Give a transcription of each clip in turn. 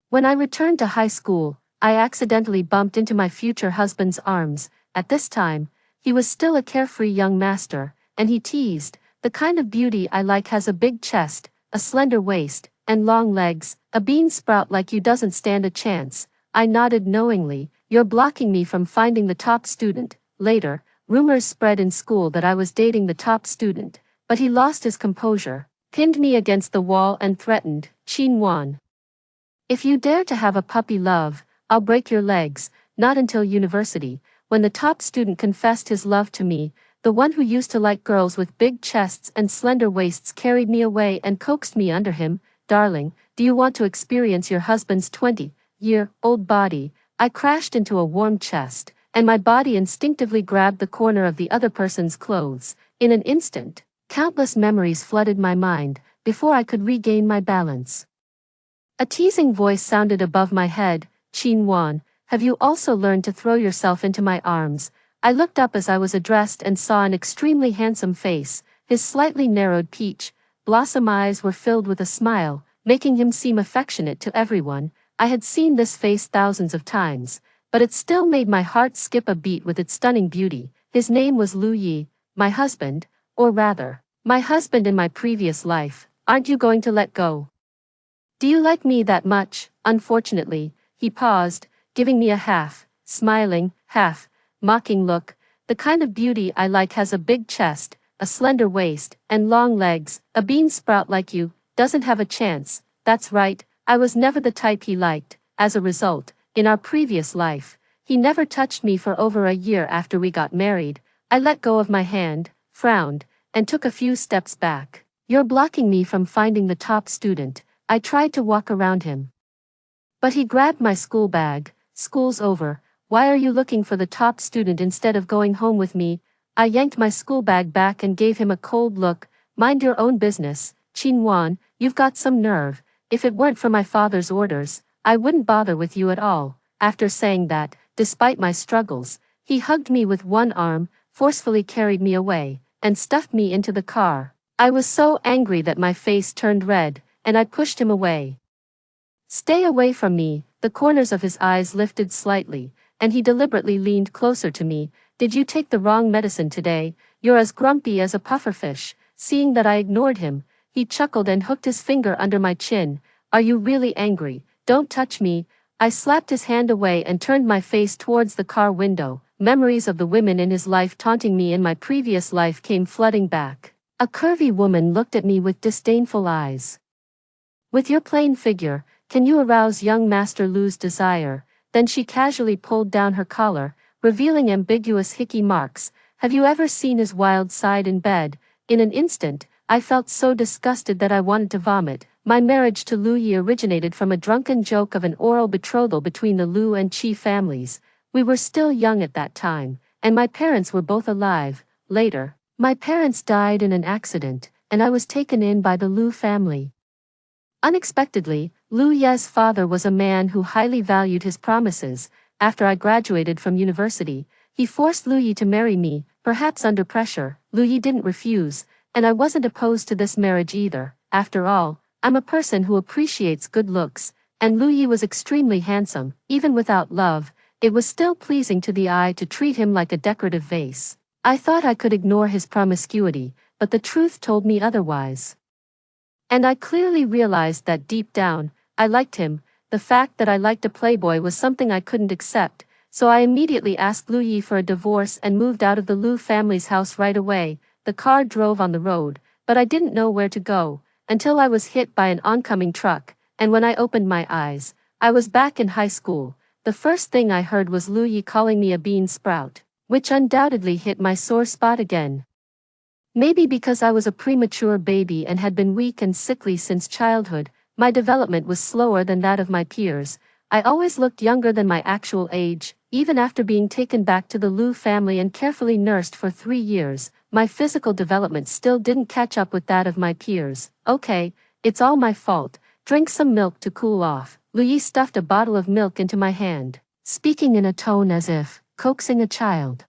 When I returned to high school, I accidentally bumped into my future husband's arms. At this time, he was still a carefree young master, and he teased, "The kind of beauty I like has a big chest, a slender waist, and long legs. A bean sprout like you doesn't stand a chance." I nodded knowingly. "You're blocking me from finding the top student." Later, rumors spread in school that I was dating the top student, but he lost his composure, pinned me against the wall and threatened, "Chinwan, if you dare to have a puppy love, I'll break your legs." Not until university, when the top student confessed his love to me, the one who used to like girls with big chests and slender waists carried me away and coaxed me under him. "Darling, do you want to experience your husband's 20-year-old body?" I crashed into a warm chest, and my body instinctively grabbed the corner of the other person's clothes. In an instant, countless memories flooded my mind, before I could regain my balance. A teasing voice sounded above my head, "Chinwan, have you also learned to throw yourself into my arms?" I looked up as I was addressed and saw an extremely handsome face. His slightly narrowed peach blossom eyes were filled with a smile, making him seem affectionate to everyone. I had seen this face thousands of times, but it still made my heart skip a beat with its stunning beauty. His name was Lu Yi, my husband, or rather, my husband in my previous life. "Aren't you going to let go? Do you like me that much?" Unfortunately, he paused, giving me a half-smiling, half-mocking look. "The kind of beauty I like has a big chest, a slender waist, and long legs. A bean sprout like you doesn't have a chance." That's right, I was never the type he liked. As a result, in our previous life, he never touched me for over a year. After we got married, I let go of my hand, frowned, and took a few steps back. "You're blocking me from finding the top student." I tried to walk around him, but he grabbed my school bag. "School's over. Why are you looking for the top student instead of going home with me?" I yanked my school bag back and gave him a cold look. "Mind your own business, Chinwan, you've got some nerve. If it weren't for my father's orders, I wouldn't bother with you at all." After saying that, despite my struggles, he hugged me with one arm, forcefully carried me away, and stuffed me into the car. I was so angry that my face turned red, and I pushed him away. "Stay away from me." The corners of his eyes lifted slightly, and he deliberately leaned closer to me. "Did you take the wrong medicine today? You're as grumpy as a pufferfish." Seeing that I ignored him, he chuckled and hooked his finger under my chin. "Are you really angry? Don't touch me." I slapped his hand away and turned my face towards the car window. Memories of the women in his life taunting me in my previous life came flooding back. A curvy woman looked at me with disdainful eyes. "With your plain figure, can you arouse young Master Lu's desire?" Then she casually pulled down her collar, revealing ambiguous hickey marks. "Have you ever seen his wild side in bed?" In an instant, I felt so disgusted that I wanted to vomit. My marriage to Lu Yi originated from a drunken joke of an oral betrothal between the Lu and Qi families. We were still young at that time, and my parents were both alive. Later, my parents died in an accident, and I was taken in by the Lu family. Unexpectedly, Lu Ye's father was a man who highly valued his promises. After I graduated from university, he forced Lu Yi to marry me, perhaps under pressure. Lu Yi didn't refuse, and I wasn't opposed to this marriage either. After all, I'm a person who appreciates good looks, and Lu Yi was extremely handsome. Even without love, it was still pleasing to the eye to treat him like a decorative vase. I thought I could ignore his promiscuity, but the truth told me otherwise. And I clearly realized that deep down, I liked him. The fact that I liked a playboy was something I couldn't accept, so I immediately asked Lu Yi for a divorce and moved out of the Lu family's house right away. The car drove on the road, but I didn't know where to go, until I was hit by an oncoming truck, and when I opened my eyes, I was back in high school. The first thing I heard was Lu Yi calling me a bean sprout, which undoubtedly hit my sore spot again. Maybe because I was a premature baby and had been weak and sickly since childhood, my development was slower than that of my peers. I always looked younger than my actual age. Even after being taken back to the Lu family and carefully nursed for 3 years, my physical development still didn't catch up with that of my peers. "Okay, it's all my fault. Drink some milk to cool off." Lu Yi stuffed a bottle of milk into my hand, speaking in a tone as if coaxing a child.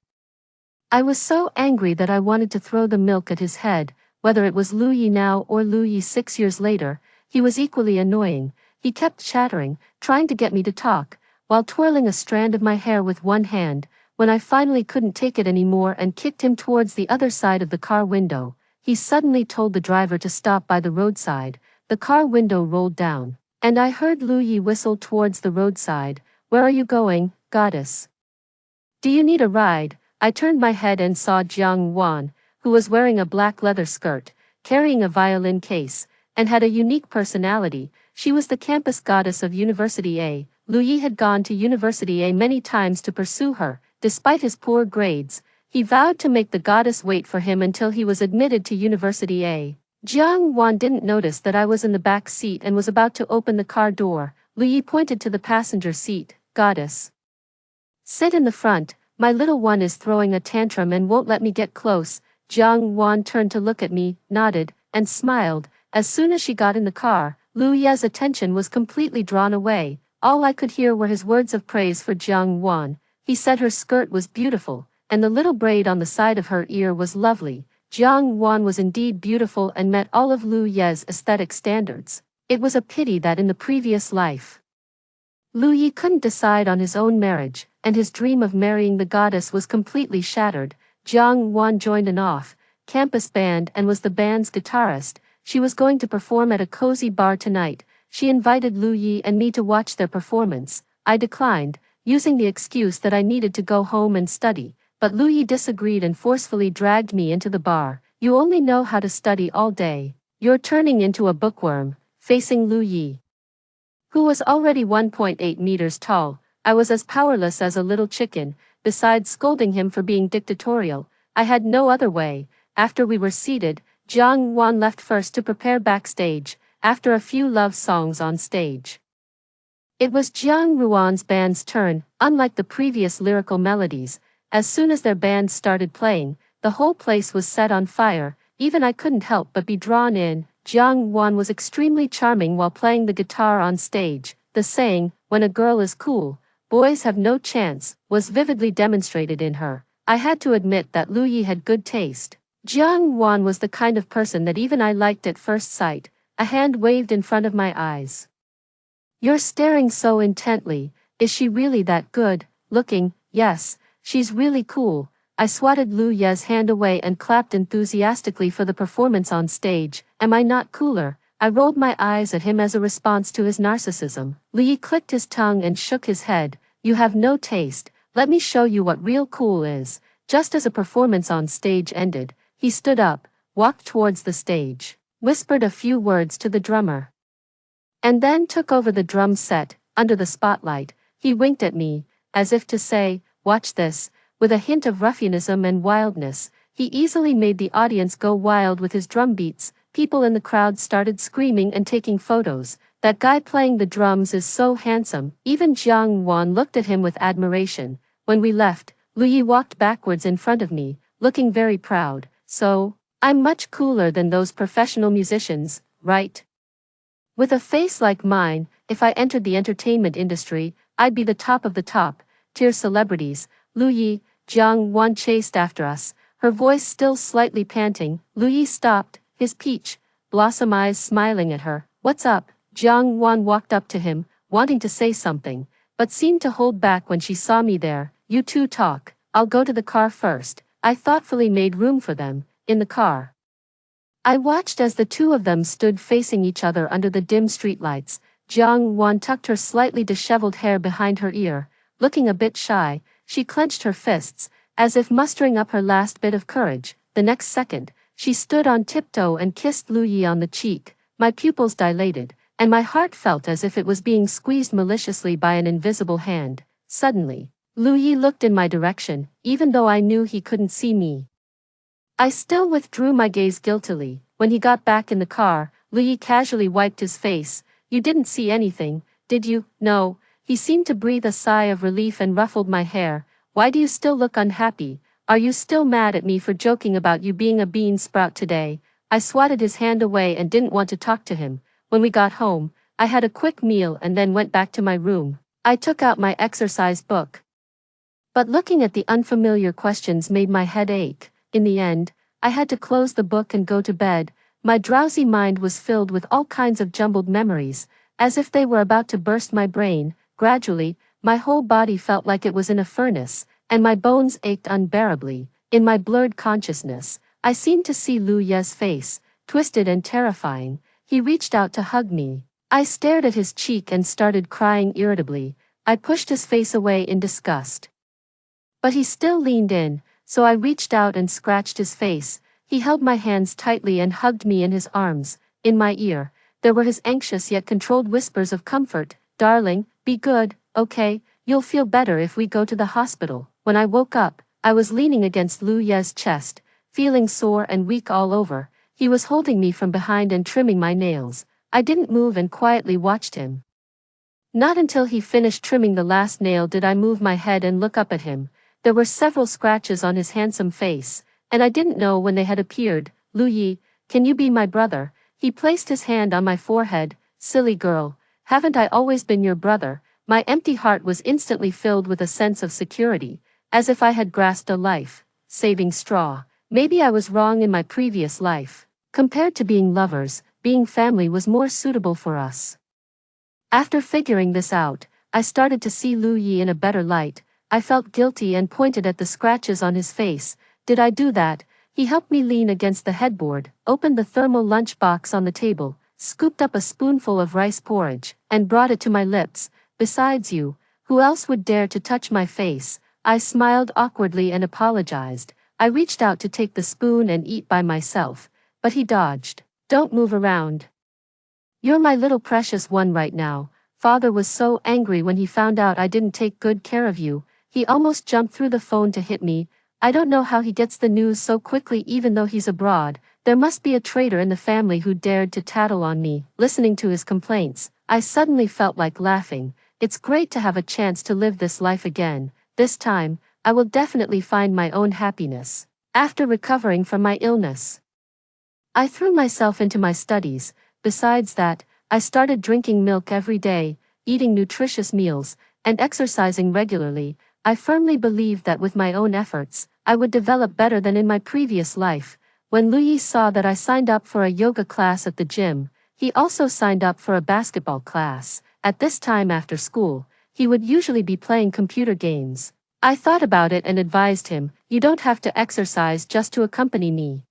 I was so angry that I wanted to throw the milk at his head. Whether it was Lu Yi now or Lu Yi 6 years later, he was equally annoying. He kept chattering, trying to get me to talk, while twirling a strand of my hair with one hand. When I finally couldn't take it anymore and kicked him towards the other side of the car window, he suddenly told the driver to stop by the roadside. The car window rolled down, and I heard Lu Yi whistle towards the roadside. "Where are you going, goddess? Do you need a ride?" I turned my head and saw Jiang Wan, who was wearing a black leather skirt, carrying a violin case, and had a unique personality. She was the campus goddess of University A. Lu Yi had gone to University A many times to pursue her. Despite his poor grades, he vowed to make the goddess wait for him until he was admitted to University A. Jiang Wan didn't notice that I was in the back seat and was about to open the car door. Lu Yi pointed to the passenger seat. "Goddess, sit in the front. My little one is throwing a tantrum and won't let me get close." Jiang Wan turned to look at me, nodded, and smiled. As soon as she got in the car, Lu Yi's attention was completely drawn away. All I could hear were his words of praise for Jiang Wan. He said her skirt was beautiful, and the little braid on the side of her ear was lovely. Jiang Wan was indeed beautiful and met all of Lu Yi's aesthetic standards. It was a pity that in the previous life, Lu Yi couldn't decide on his own marriage, and his dream of marrying the goddess was completely shattered. Jiang Wan joined an off-campus band and was the band's guitarist. She was going to perform at a cozy bar tonight. She invited Lu Yi and me to watch their performance. I declined, using the excuse that I needed to go home and study, but Lu Yi disagreed and forcefully dragged me into the bar. "You only know how to study all day. You're turning into a bookworm." Facing Lu Yi, who was already 1.8 meters tall, I was as powerless as a little chicken. Besides scolding him for being dictatorial, I had no other way. After we were seated, Jiang Wan left first to prepare backstage. After a few love songs on stage, it was Jiang Ruan's band's turn. Unlike the previous lyrical melodies, as soon as their band started playing, the whole place was set on fire. Even I couldn't help but be drawn in. Jiang Wan was extremely charming while playing the guitar on stage. The saying, "When a girl is cool, boys have no chance," was vividly demonstrated in her. I had to admit that Lu Yi had good taste. Jiang Wan was the kind of person that even I liked at first sight. A hand waved in front of my eyes. "You're staring so intently. Is she really that good looking?" "Yes, she's really cool." I swatted Lu Yi's hand away and clapped enthusiastically for the performance on stage. "Am I not cooler?" I rolled my eyes at him as a response to his narcissism. Lu Yi clicked his tongue and shook his head. "You have no taste. Let me show you what real cool is." Just as a performance on stage ended, he stood up, walked towards the stage, whispered a few words to the drummer, and then took over the drum set. Under the spotlight, he winked at me, as if to say, "Watch this." With a hint of ruffianism and wildness, he easily made the audience go wild with his drum beats. People in the crowd started screaming and taking photos. "That guy playing the drums is so handsome." Even Jiang Wan looked at him with admiration. When we left, Lu Yi walked backwards in front of me, looking very proud. "So, I'm much cooler than those professional musicians, right? With a face like mine, if I entered the entertainment industry, I'd be the top of the top-tier celebrities." "Lu Yi," Jiang Wan chased after us, her voice still slightly panting. Lu Yi stopped, his peach blossom eyes smiling at her. "What's up?" Jiang Wan walked up to him, wanting to say something, but seemed to hold back when she saw me there. "You two talk. I'll go to the car first." I thoughtfully made room for them. In the car, I watched as the two of them stood facing each other under the dim streetlights. Jiang Wan tucked her slightly disheveled hair behind her ear, looking a bit shy. She clenched her fists, as if mustering up her last bit of courage. The next second, she stood on tiptoe and kissed Lu Yi on the cheek. My pupils dilated, and my heart felt as if it was being squeezed maliciously by an invisible hand. Suddenly, Lu Yi looked in my direction, even though I knew he couldn't see me. I still withdrew my gaze guiltily. When he got back in the car, Lu Yi casually wiped his face. "You didn't see anything, did you?" "No." He seemed to breathe a sigh of relief and ruffled my hair. "Why do you still look unhappy? Are you still mad at me for joking about you being a bean sprout today?" I swatted his hand away and didn't want to talk to him. When we got home, I had a quick meal and then went back to my room. I took out my exercise book, but looking at the unfamiliar questions made my head ache. In the end, I had to close the book and go to bed. My drowsy mind was filled with all kinds of jumbled memories. as if they were about to burst my brain. Gradually, my whole body felt like it was in a furnace, and my bones ached unbearably. In my blurred consciousness, I seemed to see Lu Ye's face, twisted and terrifying. He reached out to hug me. I stared at his cheek and started crying irritably. I pushed his face away in disgust. But he still leaned in, so I reached out and scratched his face. He held my hands tightly and hugged me in his arms. In my ear, there were his anxious yet controlled whispers of comfort. "Darling, be good, okay? You'll feel better if we go to the hospital." When I woke up, I was leaning against Lu Ye's chest, feeling sore and weak all over. He was holding me from behind and trimming my nails. I didn't move and quietly watched him. Not until he finished trimming the last nail did I move my head and look up at him. There were several scratches on his handsome face, and I didn't know when they had appeared. "Lu Yi, can you be my brother?" He placed his hand on my forehead. "Silly girl, haven't I always been your brother?" My empty heart was instantly filled with a sense of security, as if I had grasped a life-saving straw. Maybe I was wrong in my previous life. Compared to being lovers, being family was more suitable for us. After figuring this out, I started to see Lu Yi in a better light. I felt guilty and pointed at the scratches on his face. Did I do that? He helped me lean against the headboard, opened the thermal lunch box on the table, scooped up a spoonful of rice porridge, and brought it to my lips. "Besides you, who else would dare to touch my face?" I smiled awkwardly and apologized. I reached out to take the spoon and eat by myself, but he dodged. "Don't move around. You're my little precious one right now." Father was so angry when he found out I didn't take good care of you. He almost jumped through the phone to hit me. I don't know how he gets the news so quickly even though he's abroad. There must be a traitor in the family who dared to tattle on me. Listening to his complaints, I suddenly felt like laughing. It's great to have a chance to live this life again. This time, I will definitely find my own happiness. After recovering from my illness, I threw myself into my studies. Besides that, I started drinking milk every day, eating nutritious meals, and exercising regularly. I firmly believed that with my own efforts, I would develop better than in my previous life. When Lu Yi saw that I signed up for a yoga class at the gym, he also signed up for a basketball class. At this time after school, he would usually be playing computer games. I thought about it and advised him, "You don't have to exercise just to accompany me.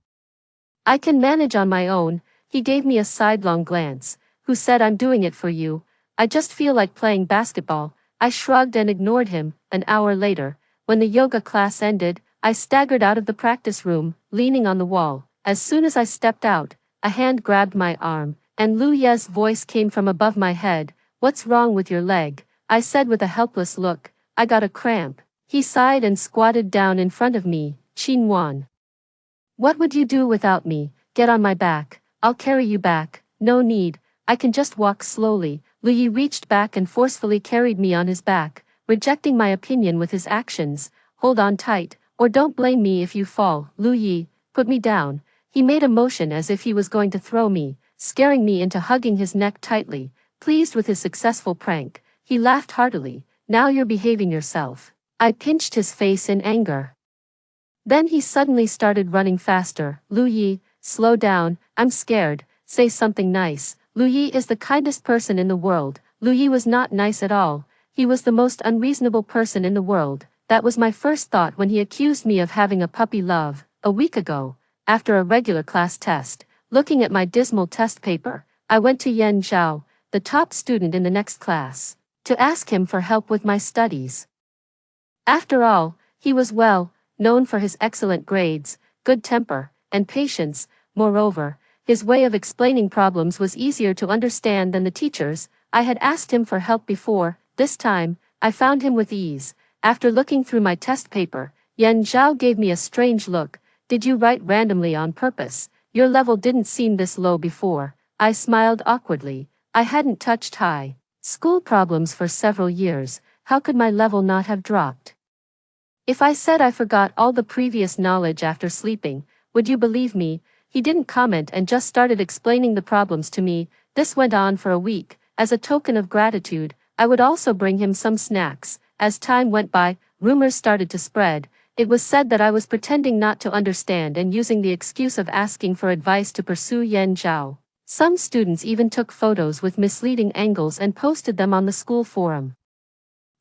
I can manage on my own." He gave me a sidelong glance. "Who said I'm doing it for you? I just feel like playing basketball." I shrugged and ignored him. An hour later, when the yoga class ended, I staggered out of the practice room, leaning on the wall. As soon as I stepped out, a hand grabbed my arm, and Lu Ye's voice came from above my head. "What's wrong with your leg?" I said with a helpless look. "I got a cramp." He sighed and squatted down in front of me. "Qinwan, what would you do without me? Get on my back. I'll carry you back." "No need, I can just walk slowly." Lu Yi reached back and forcefully carried me on his back, rejecting my opinion with his actions. "Hold on tight, or don't blame me if you fall." "Lu Yi, put me down." He made a motion as if he was going to throw me, scaring me into hugging his neck tightly. Pleased with his successful prank, he laughed heartily. "Now you're behaving yourself." I pinched his face in anger. Then he suddenly started running faster. "Lu Yi, slow down, I'm scared. Say something nice." Lu Yi is the kindest person in the world. Lu Yi was not nice at all. He was the most unreasonable person in the world. That was my first thought when he accused me of having a puppy love. A week ago, after a regular class test, looking at my dismal test paper, I went to Yan Zhao, the top student in the next class, to ask him for help with my studies. After all, he was known for his excellent grades, good temper, and patience. Moreover, his way of explaining problems was easier to understand than the teachers. I had asked him for help before. This time, I found him with ease. After looking through my test paper, Yan Zhao gave me a strange look. "Did you write randomly on purpose? Your level didn't seem this low before." I smiled awkwardly. I hadn't touched high school problems for several years. How could my level not have dropped? If I said I forgot all the previous knowledge after sleeping, would you believe me? He didn't comment and just started explaining the problems to me. This went on for a week. As a token of gratitude, I would also bring him some snacks. As time went by, rumors started to spread. It was said that I was pretending not to understand and using the excuse of asking for advice to pursue Yan Zhao. Some students even took photos with misleading angles and posted them on the school forum.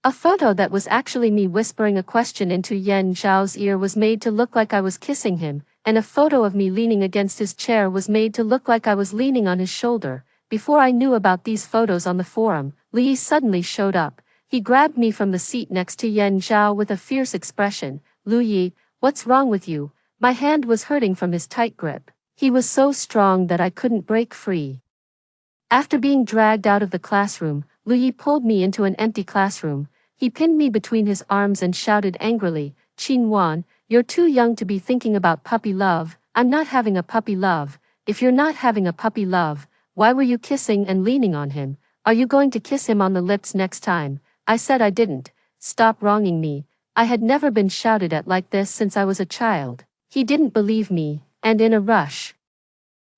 A photo that was actually me whispering a question into Yan Zhao's ear was made to look like I was kissing him, and a photo of me leaning against his chair was made to look like I was leaning on his shoulder. Before I knew about these photos on the forum, Li suddenly showed up. He grabbed me from the seat next to Yan Zhao with a fierce expression. "Lu Yi, what's wrong with you?" My hand was hurting from his tight grip. He was so strong that I couldn't break free. After being dragged out of the classroom, Lu Yi pulled me into an empty classroom. He pinned me between his arms and shouted angrily, "Qin Wan, you're too young to be thinking about puppy love. I'm not having a puppy love. If you're not having a puppy love, why were you kissing and leaning on him? Are you going to kiss him on the lips next time?" I said I didn't. "Stop wronging me." I had never been shouted at like this since I was a child. He didn't believe me, and in a rush,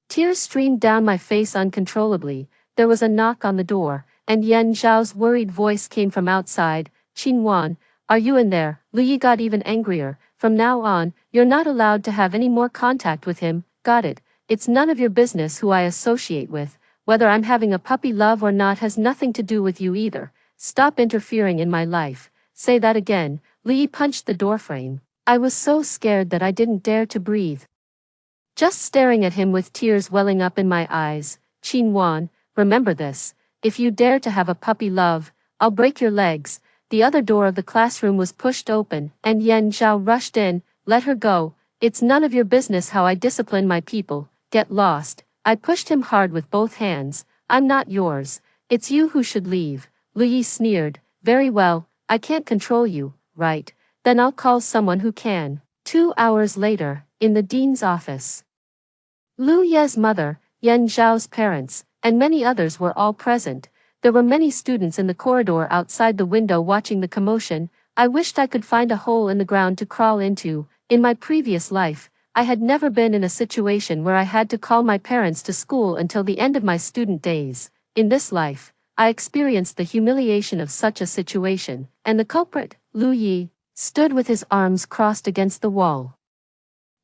tears streamed down my face uncontrollably. There was a knock on the door, and Yan Zhao's worried voice came from outside. "Qin Wan, are you in there?" Lu Yi got even angrier. "From now on, you're not allowed to have any more contact with him, got it? It's none of your business who I associate with. Whether I'm having a puppy love or not has nothing to do with you either. Stop interfering in my life." "Say that again." Lu Yi punched the doorframe. I was so scared that I didn't dare to breathe, just staring at him with tears welling up in my eyes. "Qin Wan, remember this. If you dare to have a puppy love, I'll break your legs." The other door of the classroom was pushed open, and Yan Zhao rushed in. "Let her go. It's none of your business how I discipline my people. Get lost." I pushed him hard with both hands. "I'm not yours. It's you who should leave." Lu Yi sneered. "Very well, I can't control you, right? Then I'll call someone who can." 2 hours later, in the dean's office, Lu Ye's mother, Yan Zhao's parents, and many others were all present. There were many students in the corridor outside the window watching the commotion. I wished I could find a hole in the ground to crawl into. In my previous life, I had never been in a situation where I had to call my parents to school until the end of my student days. In this life, I experienced the humiliation of such a situation, and the culprit, Lu Yi, stood with his arms crossed against the wall,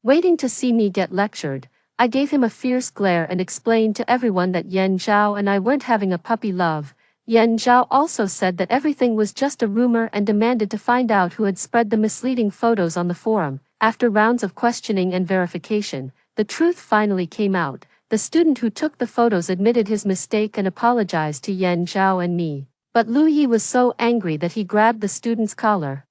waiting to see me get lectured. I gave him a fierce glare and explained to everyone that Yan Zhao and I weren't having a puppy love. Yan Zhao also said that everything was just a rumor and demanded to find out who had spread the misleading photos on the forum. After rounds of questioning and verification, the truth finally came out. The student who took the photos admitted his mistake and apologized to Yan Zhao and me. But Lu Yi was so angry that he grabbed the student's collar.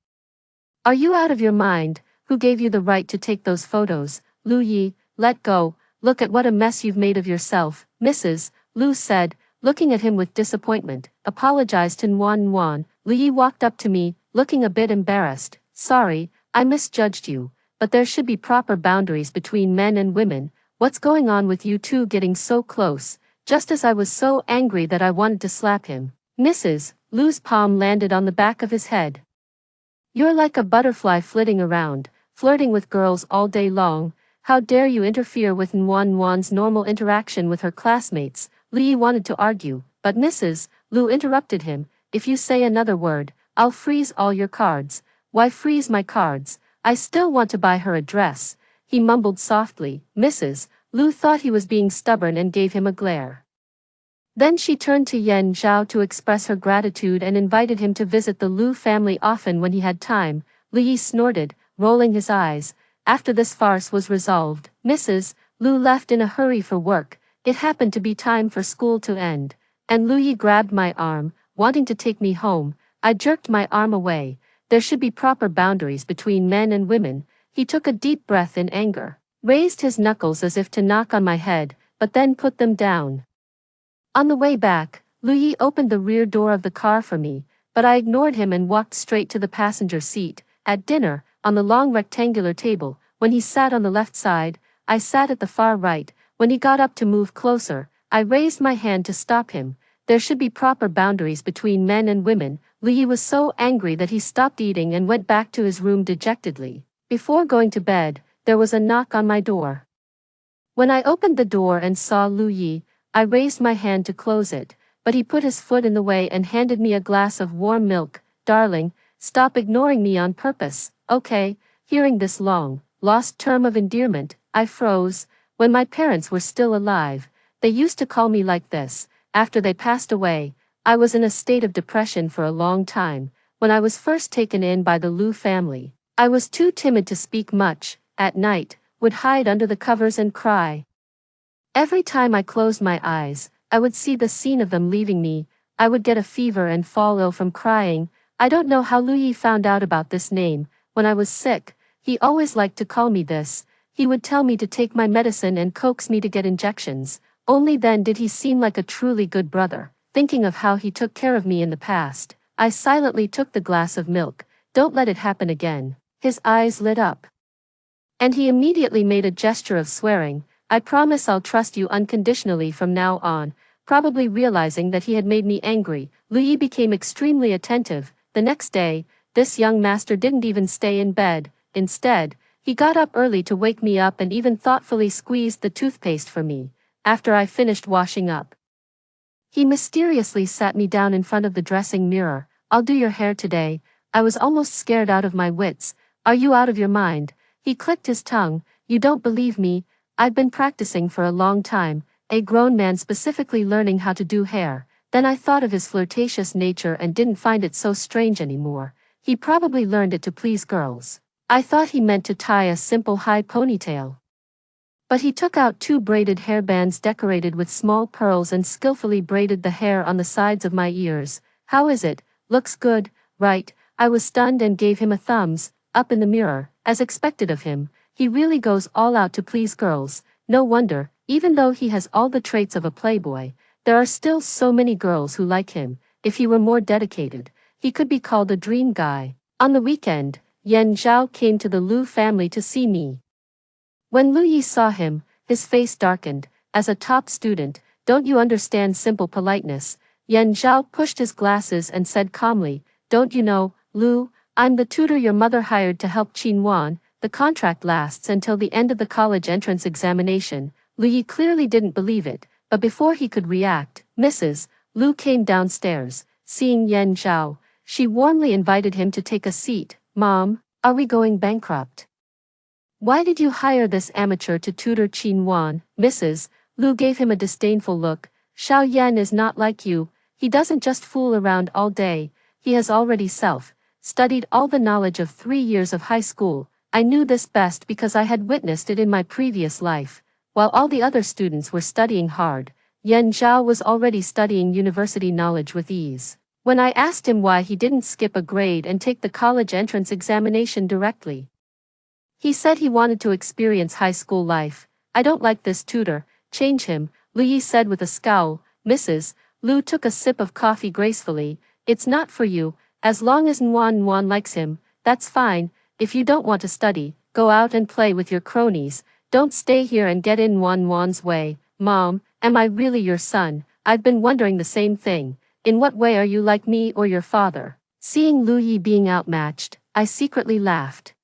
"Are you out of your mind? Who gave you the right to take those photos?" "Lu Yi, let go. Look at what a mess you've made of yourself." "Mrs. Lu said, looking at him with disappointment, apologized to Wan. Lu Yi walked up to me, looking a bit embarrassed. "Sorry, I misjudged you, but there should be proper boundaries between men and women. What's going on with you two getting so close?" Just as I was so angry that I wanted to slap him, Mrs. Lu's palm landed on the back of his head. "You're like a butterfly flitting around, flirting with girls all day long. How dare you interfere with Wan's normal interaction with her classmates?" Lu Yi wanted to argue, but Mrs. Lu interrupted him. "If you say another word, I'll freeze all your cards." "Why freeze my cards? I still want to buy her a dress," he mumbled softly. Mrs. Lu thought he was being stubborn and gave him a glare. Then she turned to Yan Zhao to express her gratitude and invited him to visit the Lu family often when he had time. Lu Yi snorted, rolling his eyes. After this farce was resolved, Mrs. Lu left in a hurry for work. It happened to be time for school to end, and Lu Yi grabbed my arm, wanting to take me home. I jerked my arm away. There should be proper boundaries between men and women. He took a deep breath in anger, raised his knuckles as if to knock on my head, but then put them down. On the way back, Lu Yi opened the rear door of the car for me, but I ignored him and walked straight to the passenger seat. At dinner, on the long rectangular table, when he sat on the left side, I sat at the far right. When he got up to move closer, I raised my hand to stop him. There should be proper boundaries between men and women. Lu Yi was so angry that he stopped eating and went back to his room dejectedly. Before going to bed, there was a knock on my door. When I opened the door and saw Lu Yi, I raised my hand to close it, but he put his foot in the way and handed me a glass of warm milk. "Darling, stop ignoring me on purpose, okay?" Hearing this long, lost term of endearment, I froze. When my parents were still alive, They used to call me like this. After they passed away, I was in a state of depression for a long time. When I was first taken in by the Liu family, I was too timid to speak much. At night, would hide under the covers and cry. Every time I closed my eyes, I would see the scene of them leaving me. I would get a fever and fall ill from crying. I don't know how Lu Yi found out about this name. When I was sick, he always liked to call me this. He would tell me to take my medicine and coax me to get injections. Only then did he seem like a truly good brother. Thinking of how he took care of me in the past, I silently took the glass of milk. Don't let it happen again. His eyes lit up. And he immediately made a gesture of swearing. I promise I'll trust you unconditionally from now on. Probably realizing that he had made me angry, Lu Yi became extremely attentive. The next day, this young master didn't even stay in bed. Instead, he got up early to wake me up and even thoughtfully squeezed the toothpaste for me. After I finished washing up, he mysteriously sat me down in front of the dressing mirror. I'll do your hair today. I was almost scared out of my wits. Are you out of your mind? He clicked his tongue. You don't believe me? I've been practicing for a long time, a grown man specifically learning how to do hair. Then I thought of his flirtatious nature and didn't find it so strange anymore. He probably learned it to please girls. I thought he meant to tie a simple high ponytail. But he took out 2 braided hairbands decorated with small pearls and skillfully braided the hair on the sides of my ears. How is it? Looks good, right? I was stunned and gave him a thumbs up in the mirror, as expected of him. He really goes all out to please girls. No wonder, even though he has all the traits of a playboy, there are still so many girls who like him. If he were more dedicated, he could be called a dream guy. On the weekend, Yan Zhao came to the Liu family to see me. When Lu Yi saw him, his face darkened. As a top student, don't you understand simple politeness? Yan Zhao pushed his glasses and said calmly, don't you know, Lu, I'm the tutor your mother hired to help Qin Wan. The contract lasts until the end of the college entrance examination. Lu Yi clearly didn't believe it, but before he could react, Mrs. Lu came downstairs. Seeing Yan Zhao, she warmly invited him to take a seat. Mom, are we going bankrupt? Why did you hire this amateur to tutor Qin Wan? Mrs. Lu gave him a disdainful look. Xiao Yan is not like you. He doesn't just fool around all day. He has already studied all the knowledge of 3 years of high school. I knew this best because I had witnessed it in my previous life. While all the other students were studying hard, Yan Zhao was already studying university knowledge with ease. When I asked him why he didn't skip a grade and take the college entrance examination directly, he said he wanted to experience high school life. I don't like this tutor, change him, Lu Yi said with a scowl. Mrs. Lu took a sip of coffee gracefully. It's not for you, as long as Nguan likes him, that's fine. If you don't want to study, go out and play with your cronies. Don't stay here and get in Nguan's way. Mom, am I really your son? I've been wondering the same thing. In what way are you like me or your father? Seeing Lu Yi being outmatched, I secretly laughed.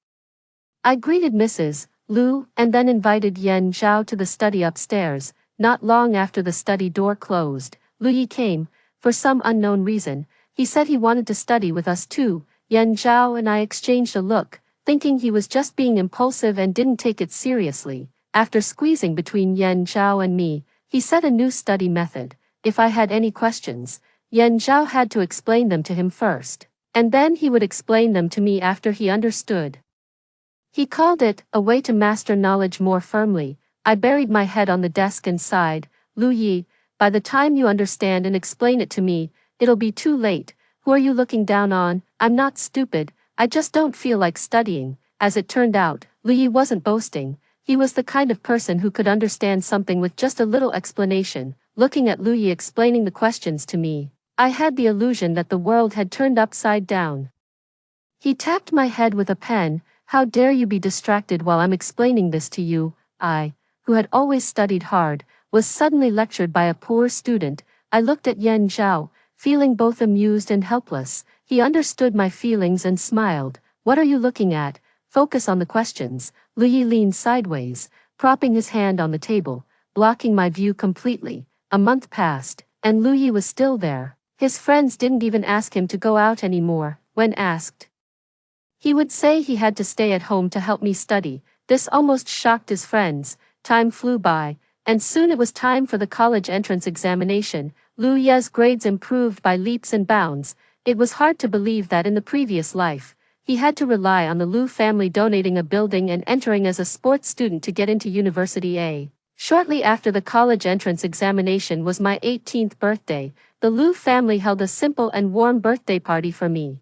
I greeted Mrs. Lu and then invited Yan Zhao to the study upstairs. Not long after the study door closed, Lu Yi came. For some unknown reason, he said he wanted to study with us too. Yan Zhao and I exchanged a look, thinking he was just being impulsive and didn't take it seriously. After squeezing between Yan Zhao and me, he set a new study method. If I had any questions, Yan Zhao had to explain them to him first, and then he would explain them to me after he understood. He called it a way to master knowledge more firmly. I buried my head on the desk and sighed. Lu Yi, by the time you understand and explain it to me, it'll be too late. Who are you looking down on? I'm not stupid, I just don't feel like studying. As it turned out, Lu Yi wasn't boasting. He was the kind of person who could understand something with just a little explanation. Looking at Lu Yi explaining the questions to me, I had the illusion that the world had turned upside down. He tapped my head with a pen. How dare you be distracted while I'm explaining this to you? I, who had always studied hard, was suddenly lectured by a poor student. I looked at Yan Zhao, feeling both amused and helpless. He understood my feelings and smiled. What are you looking at? Focus on the questions. Lu Yi leaned sideways, propping his hand on the table, blocking my view completely. A month passed, and Lu Yi was still there. His friends didn't even ask him to go out anymore. When asked, he would say he had to stay at home to help me study. This almost shocked his friends. Time flew by. and soon it was time for the college entrance examination. Lu Ye's grades improved by leaps and bounds. It was hard to believe that in the previous life, he had to rely on the Lu family donating a building and entering as a sports student to get into University A. Shortly after the college entrance examination was my 18th birthday. The Lu family held a simple and warm birthday party for me.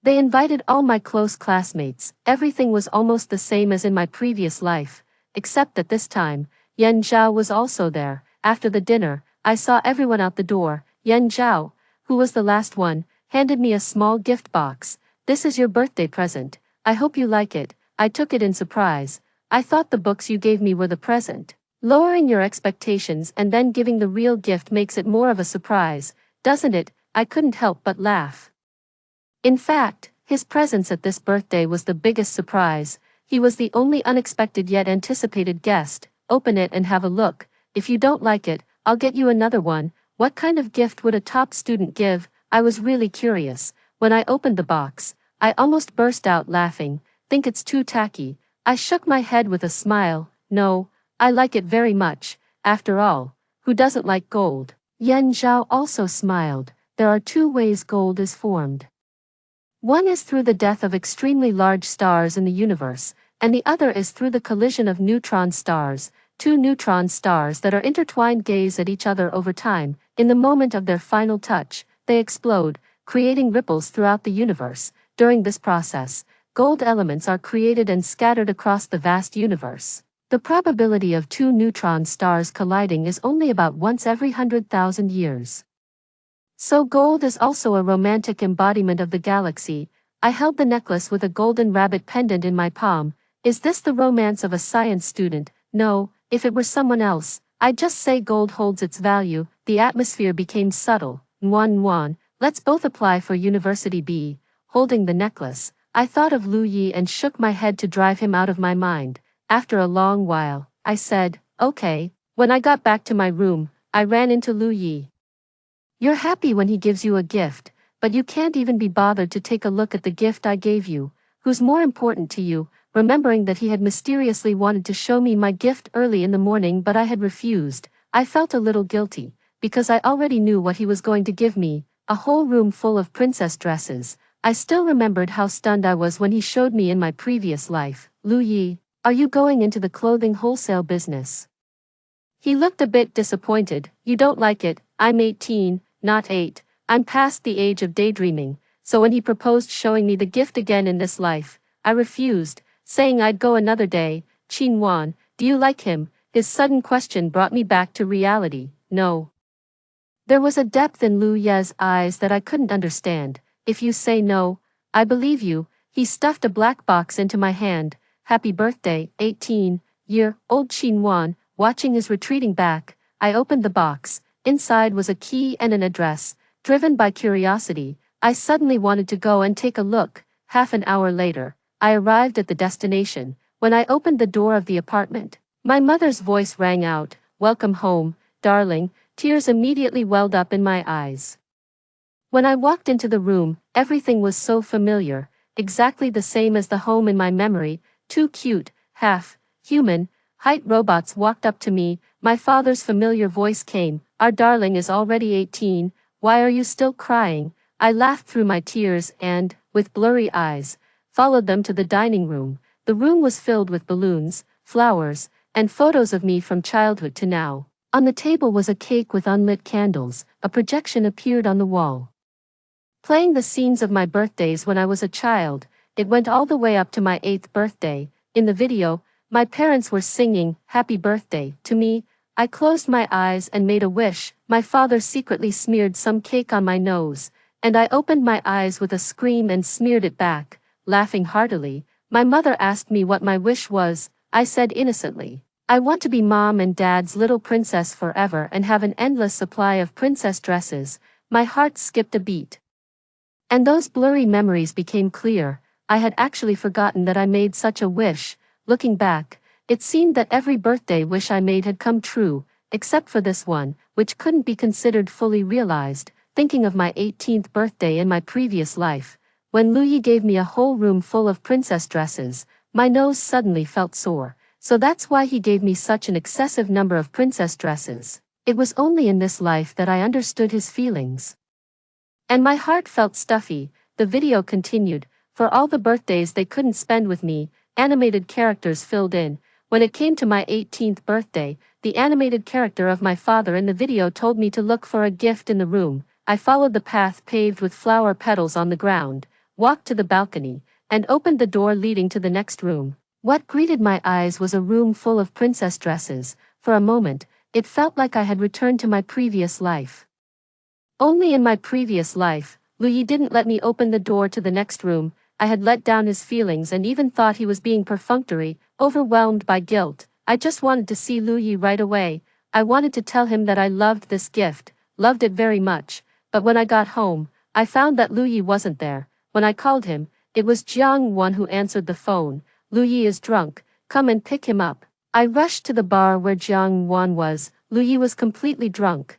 They invited all my close classmates. Everything was almost the same as in my previous life, except that this time, Yan Zhao was also there. After the dinner, I saw everyone out the door. Yan Zhao, who was the last one, handed me a small gift box. "This is your birthday present. I hope you like it." I took it in surprise. I thought the books you gave me were the present. Lowering your expectations and then giving the real gift makes it more of a surprise, doesn't it? I couldn't help but laugh. In fact, his presence at this birthday was the biggest surprise. He was the only unexpected yet anticipated guest. "Open it and have a look. If you don't like it, I'll get you another one." What kind of gift would a top student give? I was really curious. When I opened the box, I almost burst out laughing. "Think it's too tacky?" I shook my head with a smile. "No, I like it very much. After all, who doesn't like gold?" Yan Zhao also smiled. "There are two ways gold is formed. One is through the death of extremely large stars in the universe, and the other is through the collision of neutron stars. Two neutron stars that are intertwined gaze at each other over time. In the moment of their final touch, they explode, creating ripples throughout the universe. During this process, gold elements are created and scattered across the vast universe. The probability of two neutron stars colliding is only about once every 100,000 years. So gold is also a romantic embodiment of the galaxy. I held the necklace with a golden rabbit pendant in my palm. Is this the romance of a science student? No, if it were someone else, I'd just say gold holds its value. The atmosphere became subtle. Nuan, let's both apply for University B. Holding the necklace, I thought of Lu Yi and shook my head to drive him out of my mind. After a long while, I said, "Okay." When I got back to my room, I ran into Lu Yi. "You're happy when he gives you a gift, but you can't even be bothered to take a look at the gift I gave you. Who's more important to you?" Remembering that he had mysteriously wanted to show me my gift early in the morning but I had refused, I felt a little guilty, because I already knew what he was going to give me, a whole room full of princess dresses. I still remembered how stunned I was when he showed me in my previous life. "Lu Yi, are you going into the clothing wholesale business?" He looked a bit disappointed. "You don't like it? I'm 18. Not 8, I'm past the age of daydreaming." So when he proposed showing me the gift again in this life, I refused, saying I'd go another day. "Qinwan, do you like him?" His sudden question brought me back to reality. "No." There was a depth in Lu Ye's eyes that I couldn't understand. "If you say no, I believe you." He stuffed a black box into my hand. "Happy birthday, 18-year-old Qinwan." Watching his retreating back, I opened the box. Inside was a key and an address. Driven by curiosity, I suddenly wanted to go and take a look. Half an hour later, I arrived at the destination. When I opened the door of the apartment, my mother's voice rang out, "Welcome home, darling." Tears immediately welled up in my eyes. When I walked into the room, everything was so familiar, exactly the same as the home in my memory. Two cute, half-human, height robots walked up to me. My father's familiar voice came, "Our darling is already 18, why are you still crying?" I laughed through my tears and, with blurry eyes, followed them to the dining room. The room was filled with balloons, flowers, and photos of me from childhood to now. On the table was a cake with unlit candles. A projection appeared on the wall, playing the scenes of my birthdays when I was a child. It went all the way up to my 8th birthday. In the video, my parents were singing "Happy Birthday" to me. I closed my eyes and made a wish. My father secretly smeared some cake on my nose, and I opened my eyes with a scream and smeared it back, laughing heartily. My mother asked me what my wish was. I said innocently, "I want to be Mom and Dad's little princess forever and have an endless supply of princess dresses." My heart skipped a beat. And those blurry memories became clear. I had actually forgotten that I made such a wish. Looking back, it seemed that every birthday wish I made had come true, except for this one, which couldn't be considered fully realized. Thinking of my 18th birthday in my previous life, when Lu Yi gave me a whole room full of princess dresses, my nose suddenly felt sore. so that's why he gave me such an excessive number of princess dresses. It was only in this life that I understood his feelings. And my heart felt stuffy. The video continued. For all the birthdays they couldn't spend with me, animated characters filled in. When it came to my 18th birthday, the animated character of my father in the video told me to look for a gift in the room. I followed the path paved with flower petals on the ground, walked to the balcony, and opened the door leading to the next room. What greeted my eyes was a room full of princess dresses. For a moment, it felt like I had returned to my previous life. Only in my previous life, Louis didn't let me open the door to the next room. I had let down his feelings and even thought he was being perfunctory, overwhelmed by guilt. I just wanted to see Louis right away. I wanted to tell him that I loved this gift, loved it very much. But when I got home, I found that Louis wasn't there. When I called him, it was Jiang Wan who answered the phone. Louis is drunk, come and pick him up. I rushed to the bar where Jiang Wan was. Louis was completely drunk.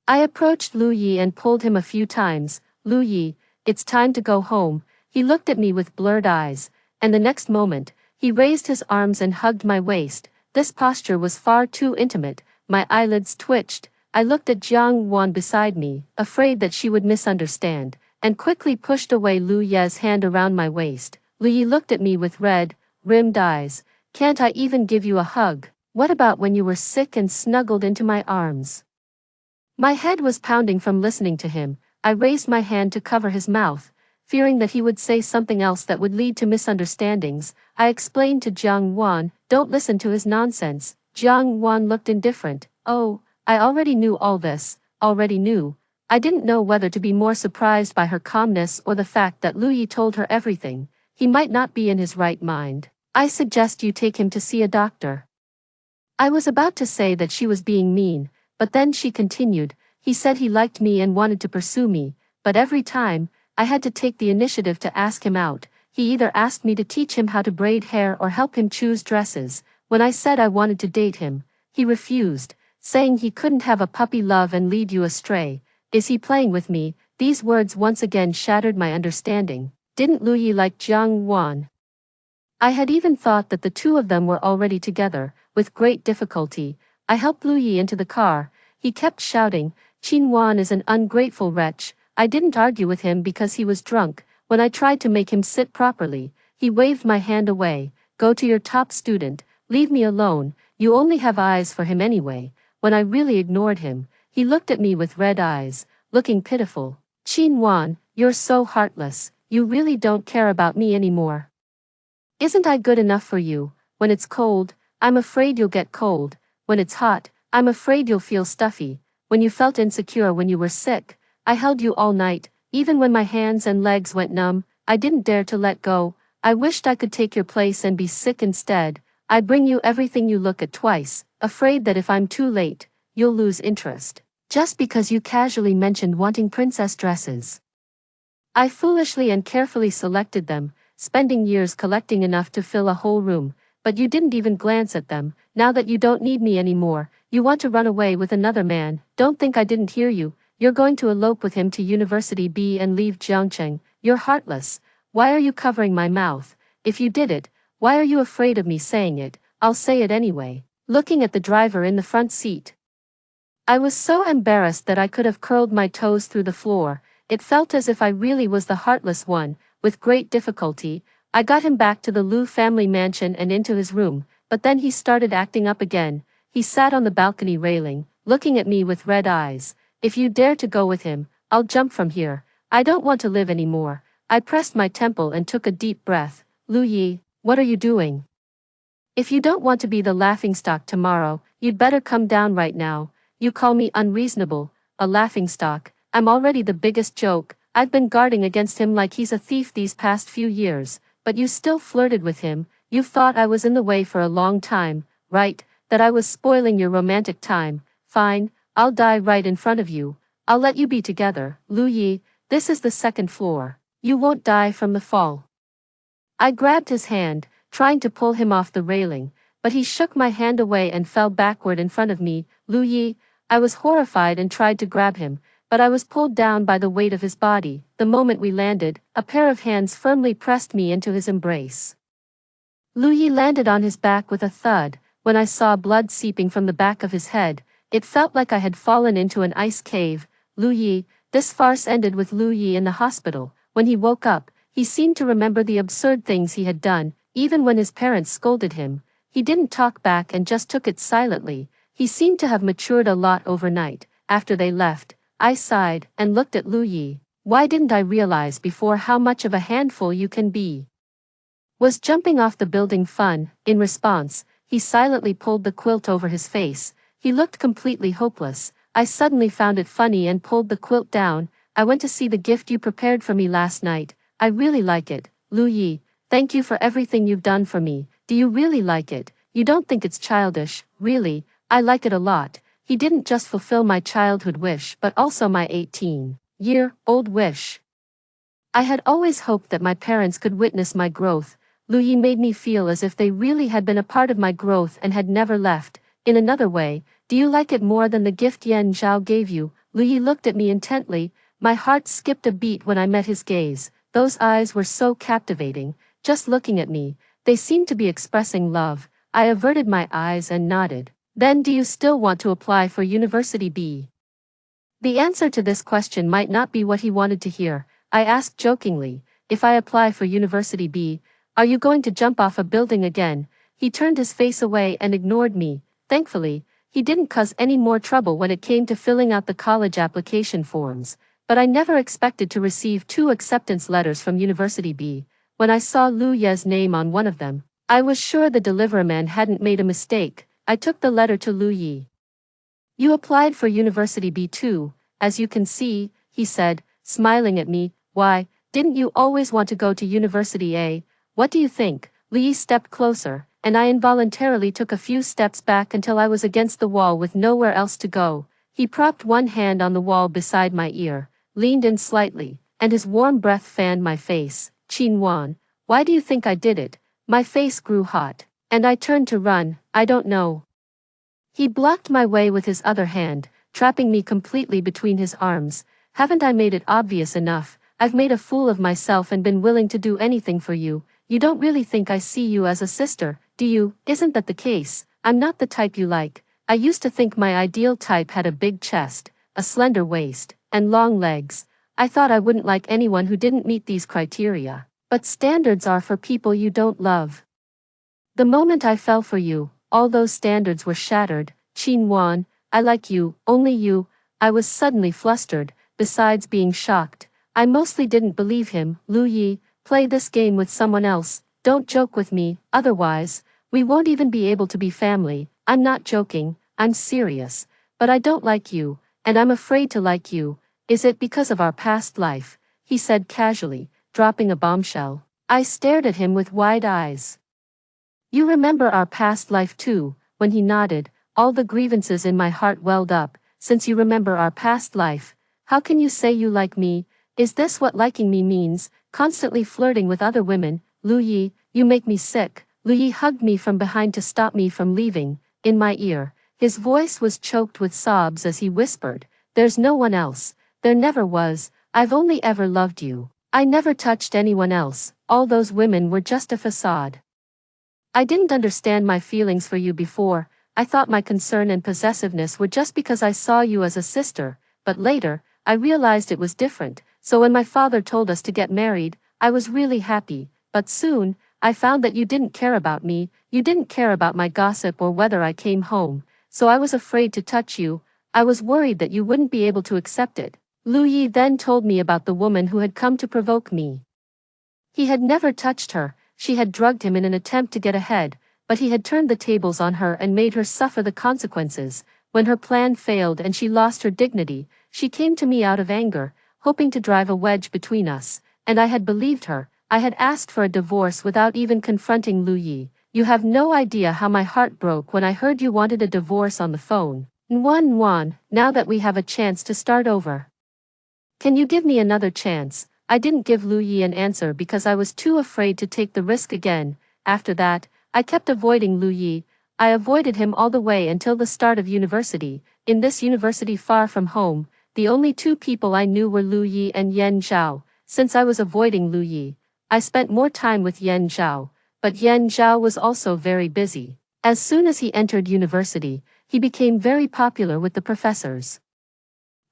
I approached Louis and pulled him a few times. Louis, it's time to go home. He looked at me with blurred eyes, and the next moment, he raised his arms and hugged my waist. This posture was far too intimate. My eyelids twitched. I looked at Jiang Wan beside me, afraid that she would misunderstand, and quickly pushed away Lu Ye's hand around my waist. Lu Ye looked at me with rimmed eyes. Can't I even give you a hug? What about when you were sick and snuggled into my arms? My head was pounding from listening to him. I raised my hand to cover his mouth, fearing that he would say something else that would lead to misunderstandings. I explained to Jiang Wan, don't listen to his nonsense. Jiang Wan looked indifferent. Oh, I already knew all this, already knew. I didn't know whether to be more surprised by her calmness or the fact that Lu Yi told her everything. He might not be in his right mind. I suggest you take him to see a doctor. I was about to say that she was being mean, but then she continued, he said he liked me and wanted to pursue me, but every time, I had to take the initiative to ask him out. He either asked me to teach him how to braid hair or help him choose dresses. When I said I wanted to date him, he refused, saying he couldn't have a puppy love and lead you astray. Is he playing with me? These words once again shattered my understanding. Didn't Lu Yi like Jiang Wan? I had even thought that the two of them were already together. With great difficulty, I helped Lu Yi into the car. He kept shouting, Qin Wan is an ungrateful wretch. I didn't argue with him because he was drunk. When I tried to make him sit properly, he waved my hand away. Go to your top student, leave me alone, you only have eyes for him anyway. When I really ignored him, he looked at me with red eyes, looking pitiful. Qin Wan, you're so heartless, you really don't care about me anymore. Isn't I good enough for you? When it's cold, I'm afraid you'll get cold. When it's hot, I'm afraid you'll feel stuffy. When you felt insecure when you were sick, I held you all night. Even when my hands and legs went numb, I didn't dare to let go. I wished I could take your place and be sick instead. I bring you everything you look at twice, afraid that if I'm too late, you'll lose interest. Just because you casually mentioned wanting princess dresses. I foolishly and carefully selected them, spending years collecting enough to fill a whole room, but you didn't even glance at them. Now that you don't need me anymore, you want to run away with another man. Don't think I didn't hear you. You're going to elope with him to University B and leave Jiangcheng. You're heartless. Why are you covering my mouth? If you did it, why are you afraid of me saying it? I'll say it anyway. Looking at the driver in the front seat, I was so embarrassed that I could have curled my toes through the floor. It felt as if I really was the heartless one. With great difficulty, I got him back to the Lu family mansion and into his room, but then he started acting up again. He sat on the balcony railing, looking at me with red eyes. If you dare to go with him, I'll jump from here. I don't want to live anymore. I pressed my temple and took a deep breath. Lu Yi, what are you doing? If you don't want to be the laughingstock tomorrow, you'd better come down right now. You call me unreasonable, a laughingstock. I'm already the biggest joke. I've been guarding against him like he's a thief these past few years, but you still flirted with him. You've thought I was in the way for a long time, right? That I was spoiling your romantic time. Fine, I'll die right in front of you. I'll let you be together. Lu Yi, this is the second floor. You won't die from the fall. I grabbed his hand, trying to pull him off the railing, but he shook my hand away and fell backward in front of me. Lu Yi, I was horrified and tried to grab him, but I was pulled down by the weight of his body. The moment we landed, a pair of hands firmly pressed me into his embrace. Lu Yi landed on his back with a thud. When I saw blood seeping from the back of his head, it felt like I had fallen into an ice cave. Lu Yi, this farce ended with Lu Yi in the hospital. When he woke up, he seemed to remember the absurd things he had done. Even when his parents scolded him, he didn't talk back and just took it silently. He seemed to have matured a lot overnight. After they left, I sighed and looked at Lu Yi. Why didn't I realize before how much of a handful you can be? Was jumping off the building fun? In response, he silently pulled the quilt over his face. He looked completely hopeless. I suddenly found it funny and pulled the quilt down. I went to see the gift you prepared for me last night. I really like it. Lu Yi, thank you for everything you've done for me. Do you really like it? You don't think it's childish? Really, I like it a lot. He didn't just fulfill my childhood wish but also my 18-year-old wish. I had always hoped that my parents could witness my growth. Lu Yi made me feel as if they really had been a part of my growth and had never left. In another way, do you like it more than the gift Yan Zhao gave you? Lu Yi looked at me intently. My heart skipped a beat when I met his gaze. Those eyes were so captivating. Just looking at me, they seemed to be expressing love. I averted my eyes and nodded. Then do you still want to apply for University B? The answer to this question might not be what he wanted to hear. I asked jokingly, if I apply for University B, are you going to jump off a building again? He turned his face away and ignored me. Thankfully, he didn't cause any more trouble when it came to filling out the college application forms, but I never expected to receive 2 acceptance letters from University B. When I saw Lu Ye's name on one of them, I was sure the deliveryman hadn't made a mistake. I took the letter to Lu Yi. You applied for University B too, as you can see, he said, smiling at me. Why, didn't you always want to go to University A? What do you think? Lu Yi stepped closer, and I involuntarily took a few steps back until I was against the wall with nowhere else to go. He propped one hand on the wall beside my ear, leaned in slightly, and his warm breath fanned my face. Qin Wan, why do you think I did it? My face grew hot, and I turned to run. I don't know. He blocked my way with his other hand, trapping me completely between his arms. Haven't I made it obvious enough? I've made a fool of myself and been willing to do anything for you. You don't really think I see you as a sister, do you? Isn't that the case? I'm not the type you like. I used to think my ideal type had a big chest, a slender waist, and long legs. I thought I wouldn't like anyone who didn't meet these criteria. But standards are for people you don't love. The moment I fell for you, all those standards were shattered. Qin Wan, I like you, only you. I was suddenly flustered, besides being shocked. I mostly didn't believe him. Lu Yi, play this game with someone else. Don't joke with me, otherwise, we won't even be able to be family. I'm not joking, I'm serious. But I don't like you, and I'm afraid to like you. Is it because of our past life? He said casually, dropping a bombshell. I stared at him with wide eyes. You remember our past life too? When he nodded, all the grievances in my heart welled up. Since you remember our past life, how can you say you like me? Is this what liking me means? Constantly flirting with other women? Lu Yi, you make me sick. Lu Yi hugged me from behind to stop me from leaving. In my ear, his voice was choked with sobs as he whispered, there's no one else. There never was. I've only ever loved you. I never touched anyone else. All those women were just a facade. I didn't understand my feelings for you before. I thought my concern and possessiveness were just because I saw you as a sister, but later, I realized it was different. So when my father told us to get married, I was really happy, but soon, I found that you didn't care about me, you didn't care about my gossip or whether I came home, so I was afraid to touch you. I was worried that you wouldn't be able to accept it. Lu Yi then told me about the woman who had come to provoke me. He had never touched her, she had drugged him in an attempt to get ahead, but he had turned the tables on her and made her suffer the consequences. When her plan failed and she lost her dignity, she came to me out of anger, hoping to drive a wedge between us, and I had believed her. I had asked for a divorce without even confronting Lu Yi. You have no idea how my heart broke when I heard you wanted a divorce on the phone. Nuan, now that we have a chance to start over. Can you give me another chance? I didn't give Lu Yi an answer because I was too afraid to take the risk again. After that, I kept avoiding Lu Yi. I avoided him all the way until the start of university. In this university far from home, the only 2 people I knew were Lu Yi and Yan Zhao. Since I was avoiding Lu Yi, I spent more time with Yan Zhao. but Yan Zhao was also very busy. As soon as he entered university, he became very popular with the professors,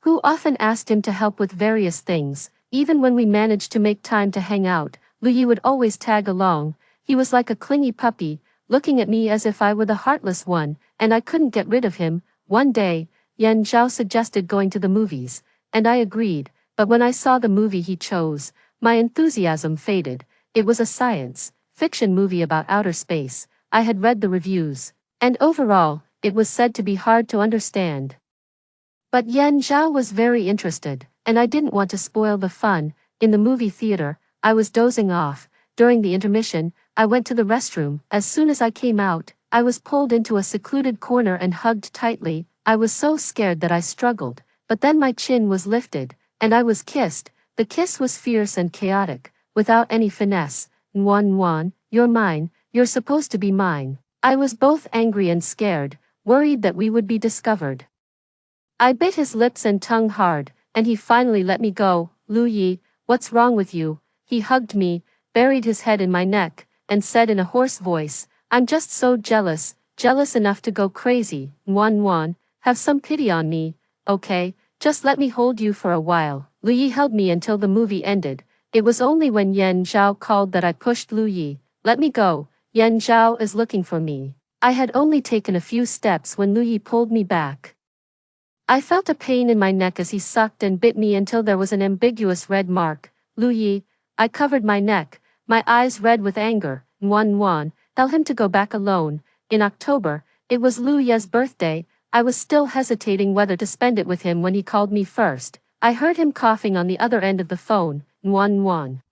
who often asked him to help with various things. Even when we managed to make time to hang out, Lu Yi would always tag along. He was like a clingy puppy, looking at me as if I were the heartless one, and I couldn't get rid of him. One day, Yan Zhao suggested going to the movies, and I agreed, but when I saw the movie he chose, my enthusiasm faded. It was a science fiction movie about outer space. I had read the reviews, and overall, it was said to be hard to understand. But Yan Zhao was very interested, and I didn't want to spoil the fun. In the movie theater, I was dozing off. During the intermission, I went to the restroom. As soon as I came out, I was pulled into a secluded corner and hugged tightly. I was so scared that I struggled, but then my chin was lifted, and I was kissed. The kiss was fierce and chaotic, without any finesse. Nguan, you're mine, you're supposed to be mine. I was both angry and scared, worried that we would be discovered. I bit his lips and tongue hard, and he finally let me go. Lu Yi, what's wrong with you? He hugged me, buried his head in my neck, and said in a hoarse voice, I'm just so jealous, jealous enough to go crazy. Nguan, have some pity on me, okay? Just let me hold you for a while. Lu Yi held me until the movie ended. It was only when Yan Zhao called that I pushed Lu Yi. Let me go. Yan Zhao is looking for me. I had only taken a few steps when Lu Yi pulled me back. I felt a pain in my neck as he sucked and bit me until there was an ambiguous red mark. Lu Yi, I covered my neck, my eyes red with anger. Nguan, tell him to go back alone. In October, it was Lu Ye's birthday. I was still hesitating whether to spend it with him when he called me first. I heard him coughing on the other end of the phone. Nguan.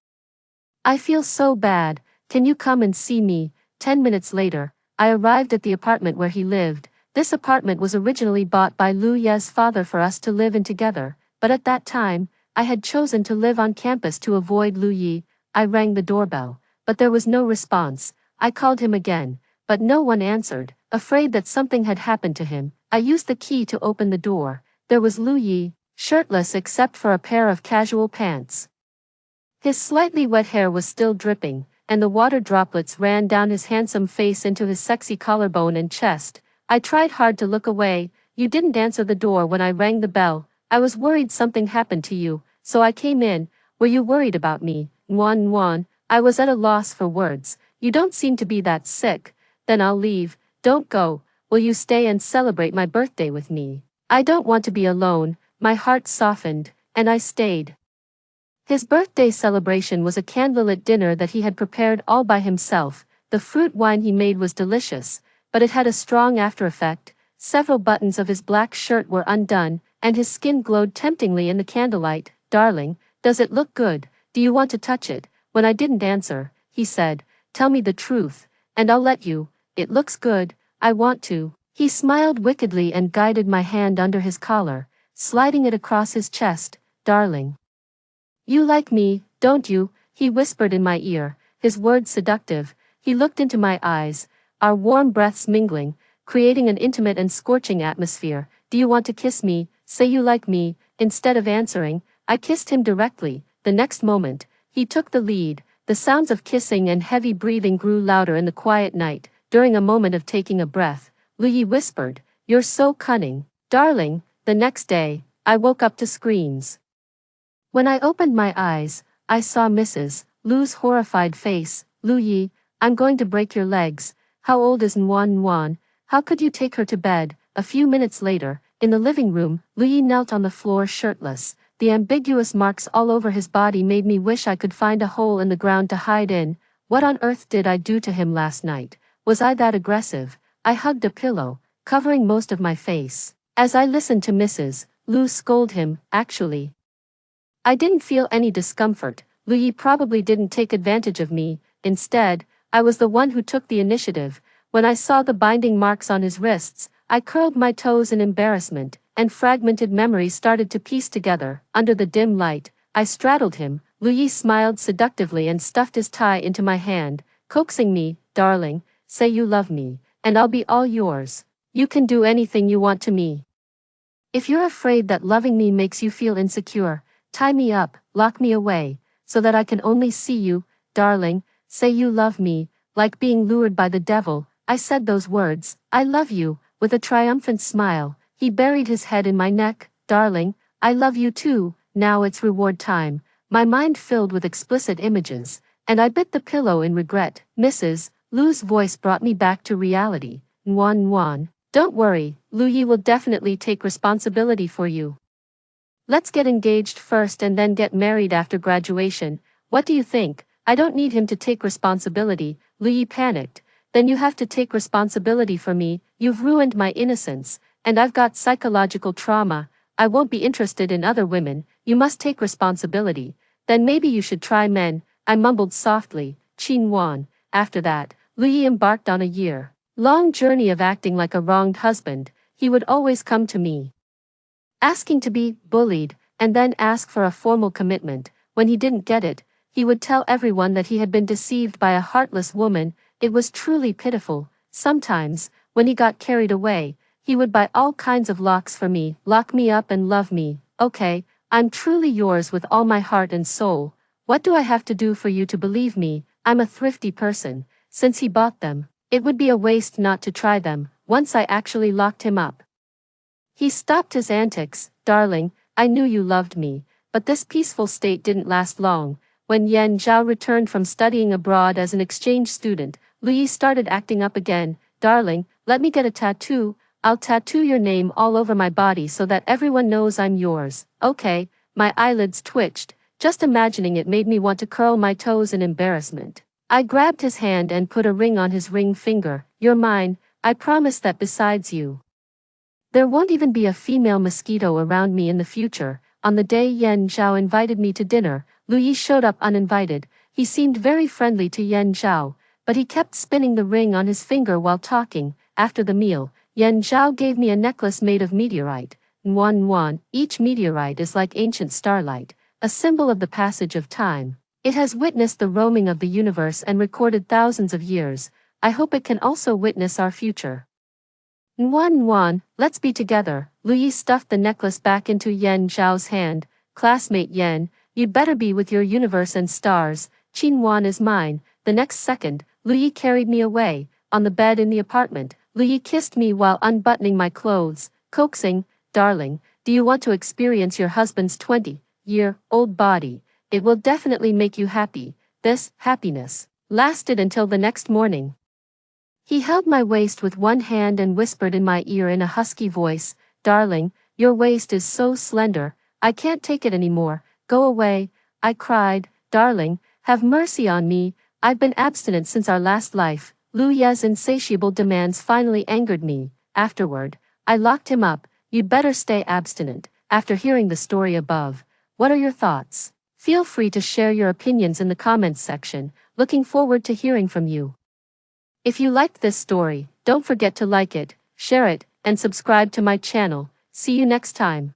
I feel so bad, can you come and see me? 10 minutes later, I arrived at the apartment where he lived. This apartment was originally bought by Lu Ye's father for us to live in together, but at that time, I had chosen to live on campus to avoid Lu Yi. I rang the doorbell, but there was no response. I called him again, but no one answered. Afraid that something had happened to him, I used the key to open the door. There was Lu Yi, shirtless except for a pair of casual pants. His slightly wet hair was still dripping, and the water droplets ran down his handsome face into his sexy collarbone and chest. I tried hard to look away. You didn't answer the door when I rang the bell. I was worried something happened to you, so I came in. Were you worried about me? Nguan, I was at a loss for words. You don't seem to be that sick. Then I'll leave. Don't go. Will you stay and celebrate my birthday with me? I don't want to be alone. My heart softened, and I stayed. His birthday celebration was a candlelit dinner that he had prepared all by himself. The fruit wine he made was delicious, but it had a strong after-effect. Several buttons of his black shirt were undone, and his skin glowed temptingly in the candlelight. Darling, does it look good? Do you want to touch it? When I didn't answer, he said, tell me the truth, and I'll let you. It looks good, I want to. He smiled wickedly and guided my hand under his collar, sliding it across his chest. Darling, you like me, don't you? He whispered in my ear, his words seductive. He looked into my eyes, our warm breaths mingling, creating an intimate and scorching atmosphere. Do you want to kiss me? Say you like me. Instead of answering, I kissed him directly. The next moment, he took the lead. The sounds of kissing and heavy breathing grew louder in the quiet night. During a moment of taking a breath, Lu Yi whispered, you're so cunning. Darling, the next day, I woke up to screams. When I opened my eyes, I saw Mrs. Lu's horrified face. Lu Yi, I'm going to break your legs. How old is Nguan? How could you take her to bed? A few minutes later, in the living room, Lu Yi knelt on the floor shirtless. The ambiguous marks all over his body made me wish I could find a hole in the ground to hide in. What on earth did I do to him last night? Was I that aggressive? I hugged a pillow, covering most of my face. As I listened to Mrs. Lu scold him, actually, I didn't feel any discomfort. Lu Yi probably didn't take advantage of me. Instead, I was the one who took the initiative. When I saw the binding marks on his wrists, I curled my toes in embarrassment, and fragmented memories started to piece together. Under the dim light, I straddled him. Lu Yi smiled seductively and stuffed his tie into my hand, coaxing me, darling, say you love me, and I'll be all yours. You can do anything you want to me. If you're afraid that loving me makes you feel insecure, tie me up, lock me away, so that I can only see you. Darling, say you love me. like being lured by the devil, I said those words, I love you, with a triumphant smile. He buried his head in my neck. Darling, I love you too, now it's reward time. My mind filled with explicit images, and I bit the pillow in regret. Mrs. Lu's voice brought me back to reality. Nguyen, don't worry, Lu Yi will definitely take responsibility for you. Let's get engaged first and then get married after graduation. What do you think? I don't need him to take responsibility. Lu Yi panicked. Then you have to take responsibility for me. You've ruined my innocence, and I've got psychological trauma. I won't be interested in other women. You must take responsibility. Then maybe you should try men, I mumbled softly. Qin Wan. After that, Lu Yi embarked on a year-long journey of acting like a wronged husband. He would always come to me, asking to be bullied, and then ask for a formal commitment. When he didn't get it, he would tell everyone that he had been deceived by a heartless woman. It was truly pitiful. Sometimes, when he got carried away, he would buy all kinds of locks for me, lock me up and love me. Okay, I'm truly yours with all my heart and soul. What do I have to do for you to believe me? I'm a thrifty person. Since he bought them, it would be a waste not to try them. Once I actually locked him up. He stopped his antics. Darling, I knew you loved me, but this peaceful state didn't last long. When Yan Zhao returned from studying abroad as an exchange student, Lu Yi started acting up again. Darling, let me get a tattoo. I'll tattoo your name all over my body so that everyone knows I'm yours. Okay, my eyelids twitched. Just imagining it made me want to curl my toes in embarrassment. I grabbed his hand and put a ring on his ring finger. You're mine. I promise that besides you, there won't even be a female mosquito around me in the future. On the day Yan Zhao invited me to dinner, Lu Yi showed up uninvited. He seemed very friendly to Yan Zhao, but he kept spinning the ring on his finger while talking. After the meal, Yan Zhao gave me a necklace made of meteorite. Nguyen, each meteorite is like ancient starlight, a symbol of the passage of time. It has witnessed the roaming of the universe and recorded thousands of years. I hope it can also witness our future. Nguyen, let's be together. Lu Yi stuffed the necklace back into Yan Zhao's hand. Classmate Yan, you'd better be with your universe and stars. Qin Wan is mine. The next second, Lu Yi carried me away. On the bed in the apartment, Lu Yi kissed me while unbuttoning my clothes, coaxing, darling, do you want to experience your husband's 20-year-old body? It will definitely make you happy. This happiness lasted until the next morning. He held my waist with one hand and whispered in my ear in a husky voice, darling, your waist is so slender, I can't take it anymore, go away. I cried, darling, have mercy on me, I've been abstinent since our last life. Lu Ye's insatiable demands finally angered me. Afterward, I locked him up. You'd better stay abstinent. After hearing the story above, what are your thoughts? Feel free to share your opinions in the comments section. Looking forward to hearing from you. If you liked this story, don't forget to like it, share it, and subscribe to my channel. See you next time.